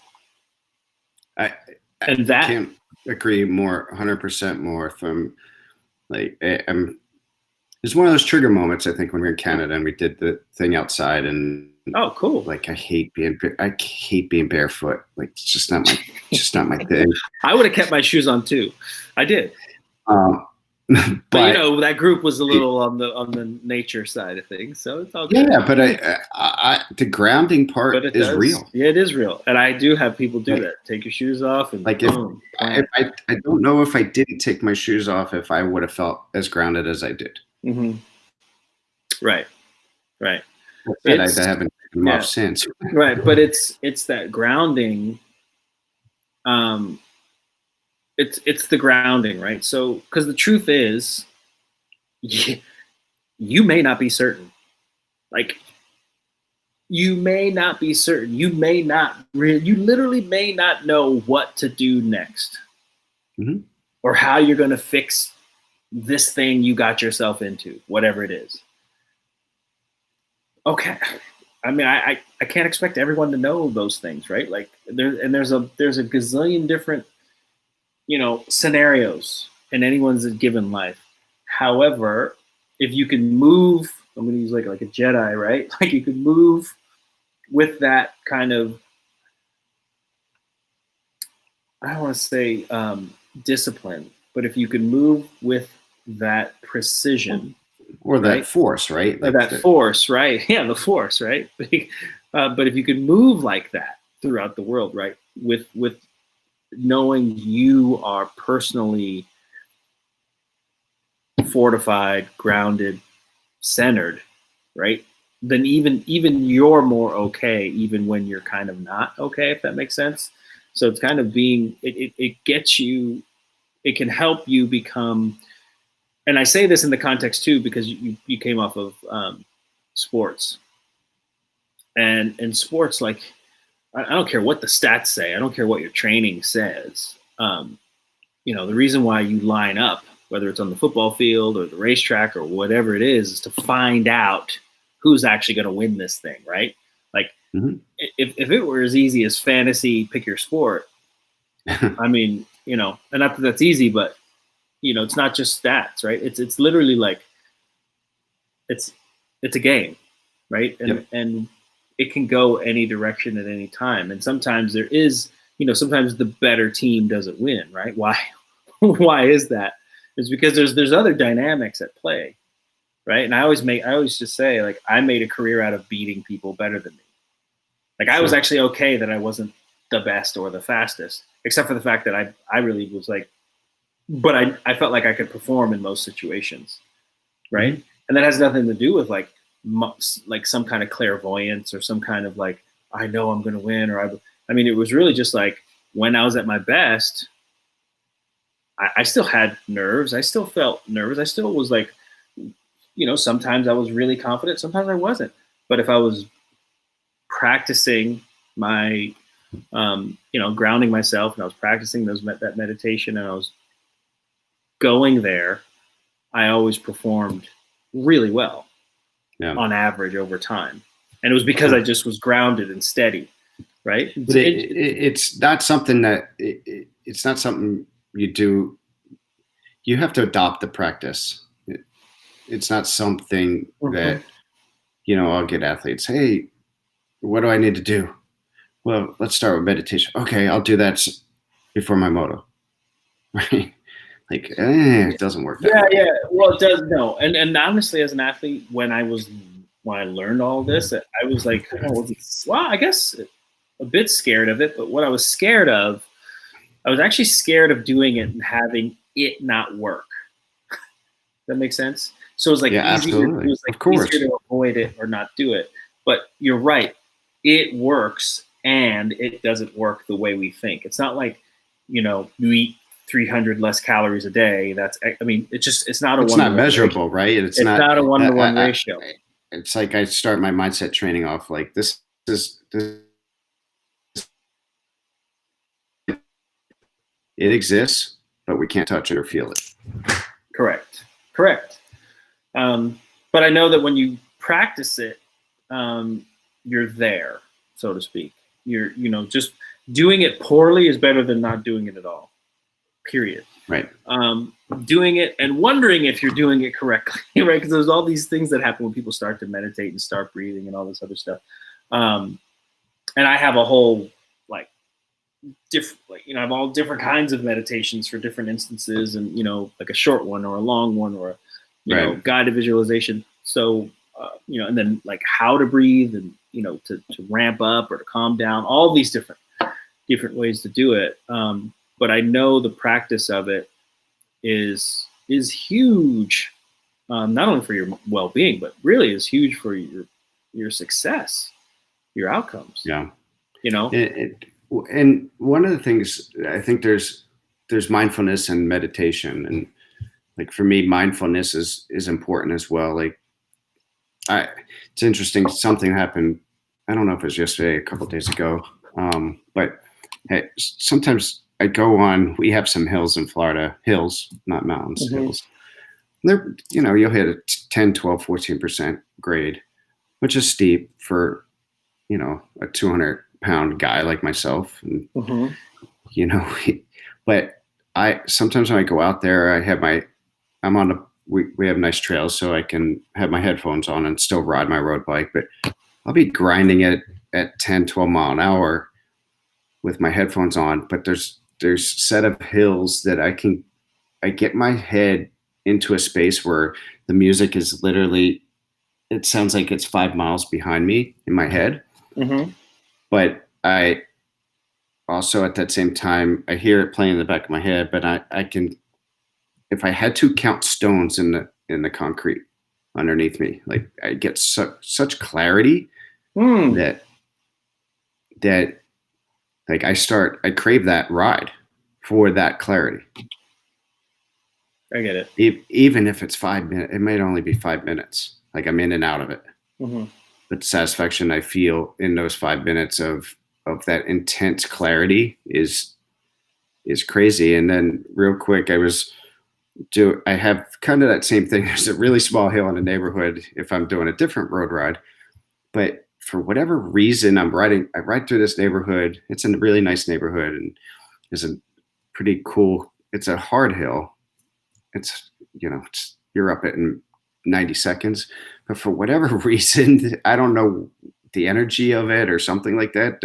I can't agree more, 100% more. From like, it's one of those trigger moments, I think, when we were in Canada and we did the thing outside, and oh, cool. Like, I hate being barefoot. Like, it's just not my thing. I would have kept my shoes on too. I did. But that group was a little on the nature side of things, so it's all good. Yeah, but the grounding part is real. Yeah, it is real, and I do have people do that. Take your shoes off, and like, boom. I don't know if I didn't take my shoes off if I would have felt as grounded as I did. Right. I haven't taken them off since. Right, but it's that grounding. It's the grounding, right? So, because the truth is, you may not be certain. Like, you may not be certain. You literally may not know what to do next, or how you're going to fix this thing you got yourself into, whatever it is. Okay, I mean, I can't expect everyone to know those things, right? Like, there's a gazillion different scenarios in anyone's given life. However, if you can move, I'm going to use like a Jedi, right? Like, you can move with that kind of, I don't want to say discipline, but if you can move with that precision, Or that right? force, right? Or that force, right? Yeah, the force, right? But if you could move like that throughout the world, right, with knowing you are personally fortified, grounded, centered, right? Then even you're more okay, even when you're kind of not okay, if that makes sense. So it's kind of being it gets you, it can help you become. And I say this in the context too because you came off of sports, and in sports, like I don't care what the stats say, I don't care what your training says. The reason why you line up, whether it's on the football field or the racetrack or whatever it is to find out who's actually going to win this thing, right? Like, if it were as easy as fantasy, pick your sport. I mean, and not that that's easy, but it's not just stats, right? It's literally like it's a game, right? And it can go any direction at any time. And sometimes there is, sometimes the better team doesn't win, right? Why? Why is that? It's because there's other dynamics at play, right? And I always just say, like, I made a career out of beating people better than me. Like, I was actually okay that I wasn't the best or the fastest, except for the fact that I really was like, but I felt like I could perform in most situations, right? Mm-hmm. And that has nothing to do with like some kind of clairvoyance or some kind of like, I know I'm going to win, or I mean, it was really just like when I was at my best, I still had nerves. I still felt nervous. I still was like, sometimes I was really confident. Sometimes I wasn't. But if I was practicing my, grounding myself, and I was practicing that meditation, and I was going there, I always performed really well on average over time. And it was because I just was grounded and steady, right? But it's not something that it's not something you do. You have to adopt the practice. It's not something that, I'll get athletes, hey, what do I need to do? Well, let's start with meditation. Okay, I'll do that before my moto. Right? Like, it doesn't work that way. Yeah. Well, it does. No. And honestly, as an athlete, when I learned all this, I was like, I guess a bit scared of it. But what I was scared of, I was actually scared of doing it and having it not work. That makes sense? So it was like absolutely. Easier to avoid it or not do it. But you're right. It works, and it doesn't work the way we think. It's not like, you eat 300 less calories a day. It's not it's not measurable, right? It's not a 1-to-1 ratio. It's like I start my mindset training off like this. It exists, but we can't touch it or feel it. Correct. But I know that when you practice it, you're there, so to speak. You're, just doing it poorly is better than not doing it at all. Period. Right. Doing it and wondering if you're doing it correctly, right? Because there's all these things that happen when people start to meditate and start breathing and all this other stuff. And I have a whole I have all different kinds of meditations for different instances, and like a short one or a long one or a guided visualization. So and then like how to breathe and to ramp up or to calm down. All these different ways to do it. But I know the practice of it is huge, not only for your well-being, but really is huge for your success, your outcomes. Yeah. And one of the things I think there's mindfulness and meditation, and like for me, mindfulness is important as well. Like it's interesting. Something happened. I don't know if it was yesterday, a couple of days ago. But sometimes I go on, we have some hills in Florida, hills, not mountains, hills. They're, you'll hit a 10, 12, 14% grade, which is steep for, a 200-pound guy like myself. And, but sometimes when I go out there, we have nice trails, so I can have my headphones on and still ride my road bike, but I'll be grinding it at 10, 12 mile an hour with my headphones on. But there's set of hills that I get my head into a space where the music is literally, it sounds like it's 5 miles behind me in my head. Mm-hmm. But I also at that same time, I hear it playing in the back of my head, but I can, if I had to count stones in the concrete underneath me, like I get such clarity that like I crave that ride for that clarity. I get it. Even if it's 5 minutes, it might only be 5 minutes. Like I'm in and out of it. Mm-hmm. But the satisfaction I feel in those 5 minutes of that intense clarity is crazy. And then real quick, I have kind of that same thing. There's a really small hill in the neighborhood if I'm doing a different road ride. But for whatever reason, I ride through this neighborhood. It's a really nice neighborhood and it's a pretty cool, it's a hard hill. It's, you're up it in 90 seconds. But for whatever reason, I don't know the energy of it or something like that.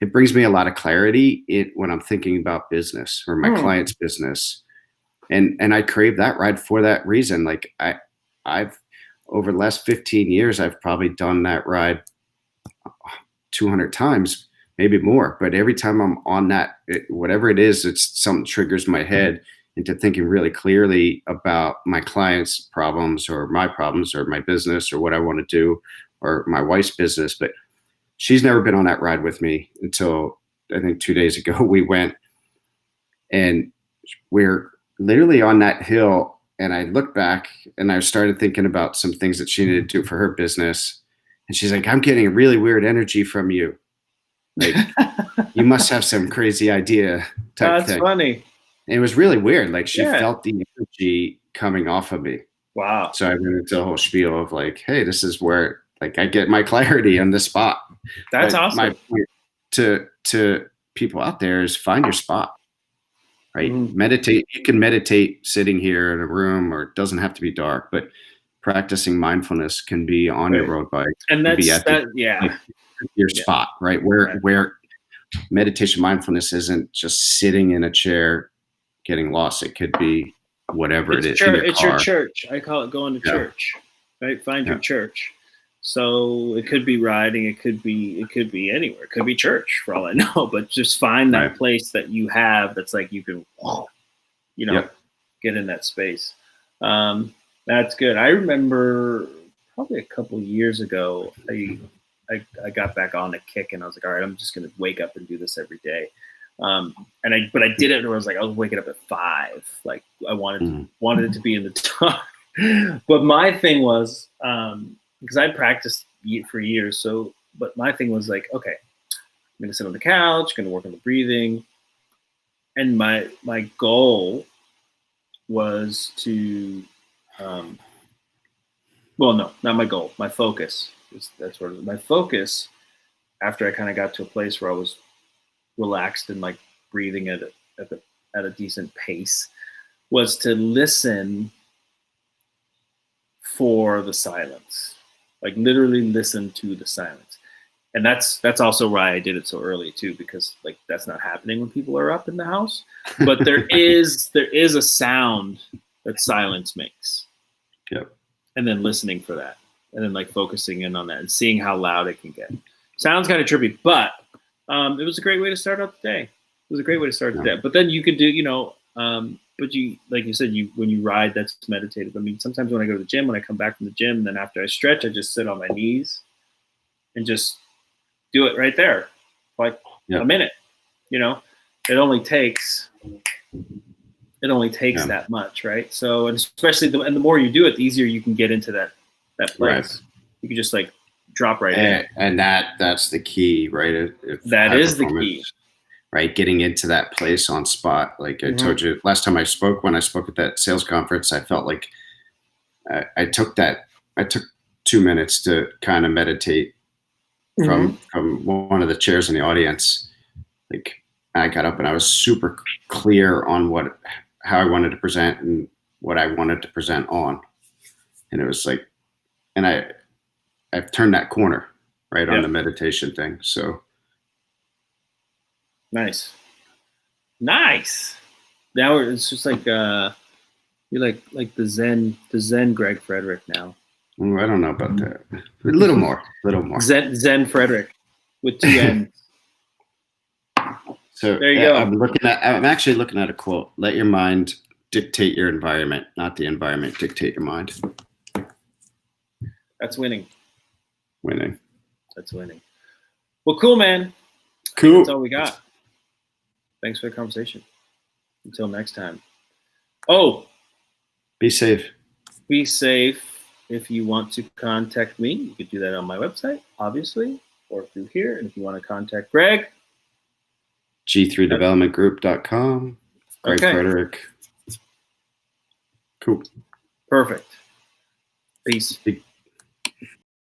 It brings me a lot of clarity when I'm thinking about business or my client's business. And I crave that ride for that reason. Like I've over the last 15 years, I've probably done that ride 200 times, maybe more. But every time I'm on that, whatever it is, it's something triggers my head into thinking really clearly about my client's problems or my business or what I want to do or my wife's business. But she's never been on that ride with me until I think 2 days ago we went, and we're literally on that hill. And I looked back and I started thinking about some things that she needed to do for her business. And she's like, I'm getting a really weird energy from you. Like, you must have some crazy idea type thing. That's funny. And it was really weird. Like she felt the energy coming off of me. Wow. So I went into the whole spiel of like, hey, this is where like I get my clarity on the spot. That's awesome. My point to people out there is find your spot. Right? Mm-hmm. Meditate. You can meditate sitting here in a room, or it doesn't have to be dark, but practicing mindfulness can be on your road bike. And that's your spot, right? Where meditation mindfulness isn't just sitting in a chair getting lost. It could be whatever it is. It's your church. I call it going to church. Right? Find your church. So it could be riding, it could be anywhere. It could be church for all I know, but just find that place that you have that's like you can, get in that space. That's good. I remember probably a couple years ago, I got back on a kick and I was like, all right, I'm just going to wake up and do this every day. But I did it where I was like, I was waking up at 5. Like I wanted it to be in the dark. But my thing was, because I practiced for years. But my thing was like, okay, I'm going to sit on the couch, going to work on the breathing. And my goal was to, no, not my goal. My focus. That's what my focus, after I kind of got to a place where I was relaxed and like breathing at a decent pace, was to listen for the silence. Like literally listen to the silence. And that's also why I did it so early too, because like that's not happening when people are up in the house. But there is a sound that silence makes. Yep. And then listening for that. And then like focusing in on that and seeing how loud it can get. Sounds kind of trippy, but it was a great way to start out the day. It was a great way to start the day. But then you could do, but you, like you said, when you ride, that's meditative. I mean, sometimes when I go to the gym, when I come back from the gym, and then after I stretch, I just sit on my knees and just do it right there, like a minute. It only takes that much, right? So, and especially the more you do it, the easier you can get into that place. Right. You can just like drop right in. And that's the key, right? That is the key. Right, getting into that place on spot. Like I told you last time when I spoke at that sales conference, I felt like I took 2 minutes to kind of meditate from one of the chairs in the audience. Like I got up and I was super clear on how I wanted to present and what I wanted to present on. And it was like, and I've turned that corner right on the meditation thing. So. Nice. Now it's just like You're like the Zen Gregg Frederick now. Ooh, I don't know about that. A little more. Zen Frederick with 2 N's. So There you go. I'm actually looking at a quote. Let your mind dictate your environment, not the environment dictate your mind. That's winning. Winning. That's winning. Well, cool, man. Cool. That's all we got. Thanks for the conversation. Until next time. Oh, Be safe. be safe. If you want to contact me, you could do that on my website, obviously, or through here. And if you want to contact Greg, G3developmentgroup.com. Gregg Okay. Frederick. Cool. Perfect. Peace.